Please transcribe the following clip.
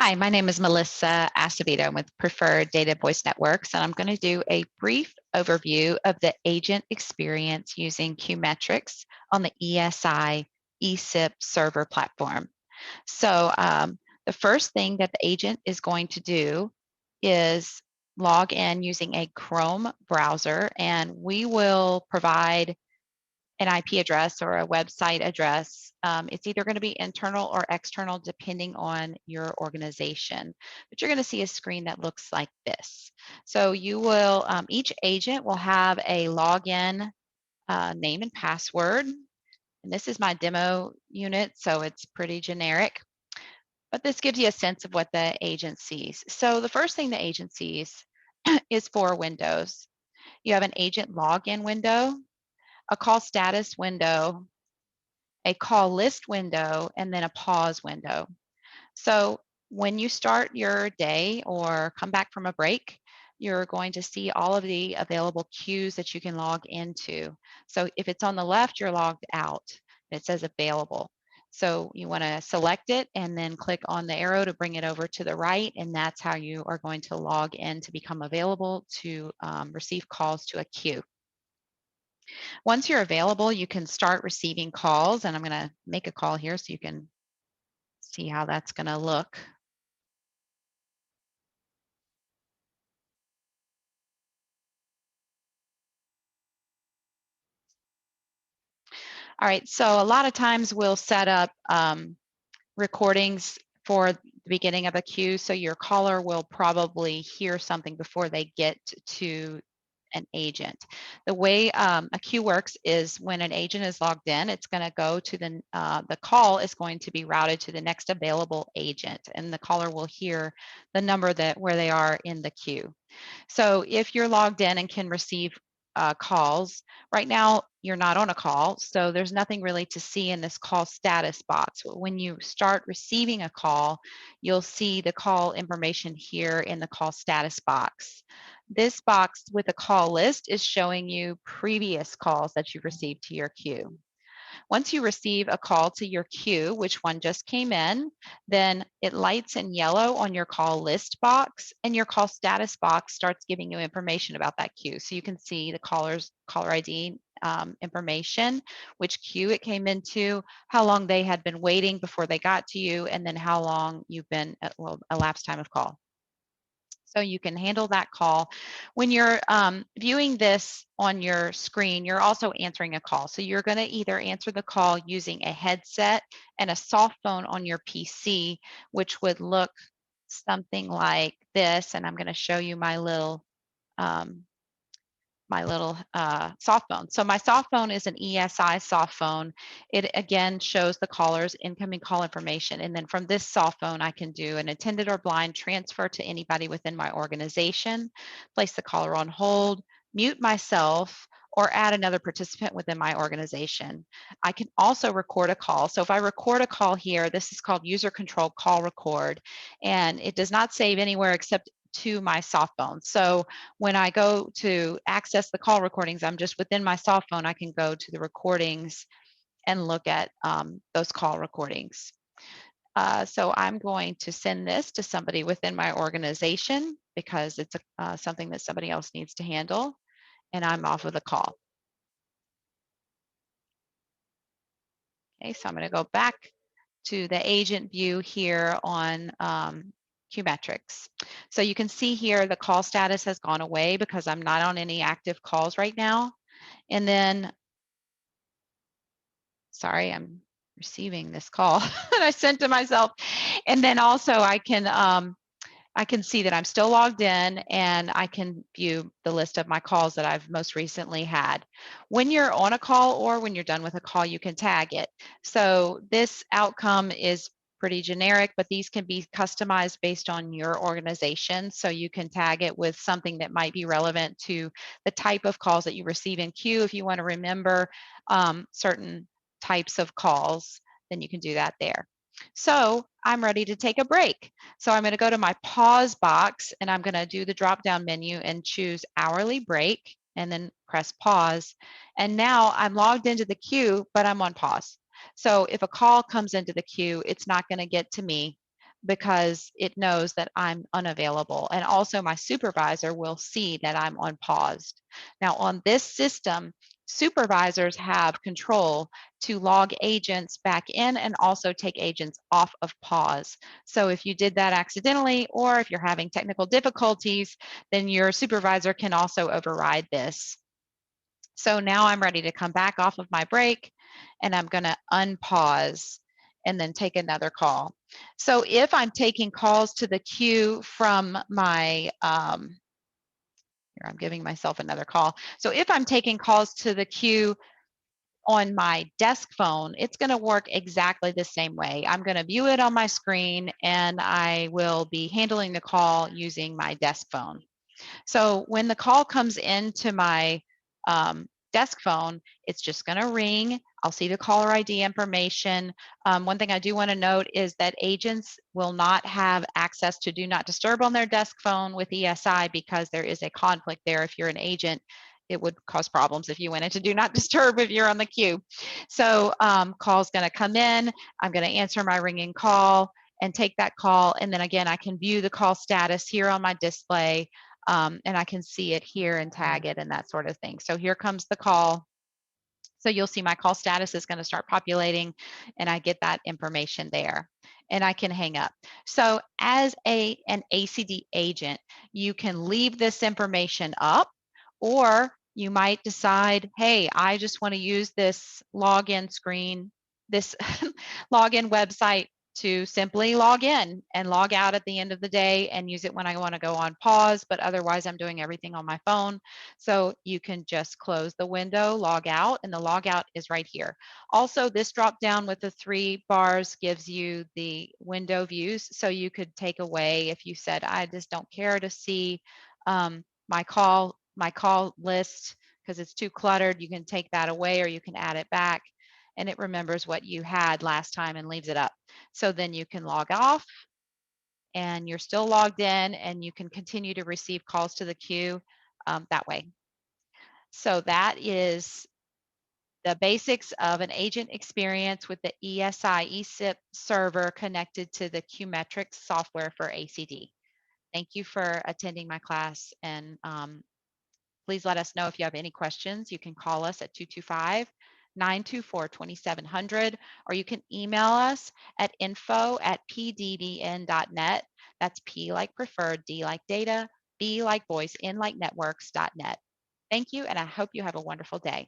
Hi, my name is Melissa Acevedo. I'm with Preferred Data Voice Networks, and I'm going to do a brief overview of the agent experience using Queuemetrics on the ESI eSIP server platform. So the first thing that the agent is going to do is log in using a Chrome browser, and we will provide an IP address or a website address. It's either going to be internal or external depending on your organization. But you're going to see a screen that looks like this. So you will, each agent will have a login name and password. And this is my demo unit, so it's pretty generic. But this gives you a sense of what the agent sees. So the first thing the agent sees is for Windows. You have an agent login window, a call status window, a call list window, and then a pause window. So when you start your day or come back from a break, you're going to see all of the available queues that you can log into. So if it's on the left, you're logged out. It says available. So you want to select it and then click on the arrow to bring it over to the right, and that's how you are going to log in to become available to receive calls to a queue. Once you're available, you can start receiving calls, and I'm going to make a call here so you can see how that's going to look. All right, so a lot of times we'll set up recordings for the beginning of a queue, so your caller will probably hear something before they get to an agent. The way a queue works is when an agent is logged in, it's going to go to the call is going to be routed to the next available agent, and the caller will hear the number where they are in the queue. So if you're logged in and can receive calls, right now you're not on a call, so there's nothing really to see in this call status box. When you start receiving a call, you'll see the call information here in the call status box. This box with a call list is showing you previous calls that you've received to your queue. Once you receive a call to your queue, which one just came in, then it lights in yellow on your call list box, and your call status box starts giving you information about that queue. So you can see the caller ID information, which queue it came into, how long they had been waiting before they got to you, and then how long you've been, elapsed time of call. So you can handle that call. When you're viewing this on your screen, you're also answering a call. So you're going to either answer the call using a headset and a soft phone on your PC, which would look something like this. And I'm going to show you um, my little soft phone. So my soft phone is an ESI soft phone. It again shows the caller's incoming call information. And then from this soft phone, I can do an attended or blind transfer to anybody within my organization, place the caller on hold, mute myself, or add another participant within my organization. I can also record a call. So if I record a call here, this is called user control call record, and it does not save anywhere except to my soft phone. So when I go to access the call recordings, I'm just within my soft phone, I can go to the recordings and look at those call recordings. So I'm going to send this to somebody within my organization because it's something that somebody else needs to handle, and I'm off of the call. Okay, so I'm going to go back to the agent view here on Queuemetrics. So you can see here the call status has gone away because I'm not on any active calls right now. And then, sorry, I'm receiving this call that I sent to myself. And then also I can see that I'm still logged in, and I can view the list of my calls that I've most recently had. When you're on a call or when you're done with a call, you can tag it. So this outcome is pretty generic, but these can be customized based on your organization. So you can tag it with something that might be relevant to the type of calls that you receive in queue. If you want to remember certain types of calls, then you can do that there. So I'm ready to take a break. So I'm going to go to my pause box, and I'm going to do the drop down menu and choose hourly break and then press pause. And now I'm logged into the queue, but I'm on pause. So if a call comes into the queue, it's not going to get to me because it knows that I'm unavailable. And also my supervisor will see that I'm on pause. Now on this system, supervisors have control to log agents back in and also take agents off of pause. So if you did that accidentally, or if you're having technical difficulties, then your supervisor can also override this. So now I'm ready to come back off of my break, and I'm going to unpause and then take another call. So if I'm taking calls to the queue from my, here I'm giving myself another call. So if I'm taking calls to the queue on my desk phone, it's going to work exactly the same way. I'm going to view it on my screen, and I will be handling the call using my desk phone. So when the call comes into my desk phone, it's just going to ring. I'll see the caller ID information. One thing I do want to note is that agents will not have access to do not disturb on their desk phone with ESI, because there is a conflict there. If you're an agent, it would cause problems if you went into do not disturb if you're on the queue. So call's going to come in. I'm going to answer my ringing call and take that call. And then again, I can view the call status here on my display. And I can see it here and tag it and that sort of thing. So here comes the call. So you'll see my call status is going to start populating, and I get that information there, and I can hang up. So as an ACD agent, you can leave this information up, or you might decide, hey, I just want to use this login screen, this login website, to simply log in and log out at the end of the day and use it when I want to go on pause, but otherwise I'm doing everything on my phone. So you can just close the window, log out, and the log out is right here. Also, this drop down with the 3 bars gives you the window views. So you could take away, if you said, I just don't care to see my call list because it's too cluttered, you can take that away, or you can add it back, and it remembers what you had last time and leaves it up. So then you can log off, and you're still logged in, and you can continue to receive calls to the queue that way. So that is the basics of an agent experience with the ESI eSIP server connected to the Queuemetrics software for ACD. Thank you for attending my class, and please let us know if you have any questions. You can call us at 225-924-2700, or you can email us at info@pddn.net. That's P like preferred, D like data, B like voice, N like networks.net. Thank you, and I hope you have a wonderful day.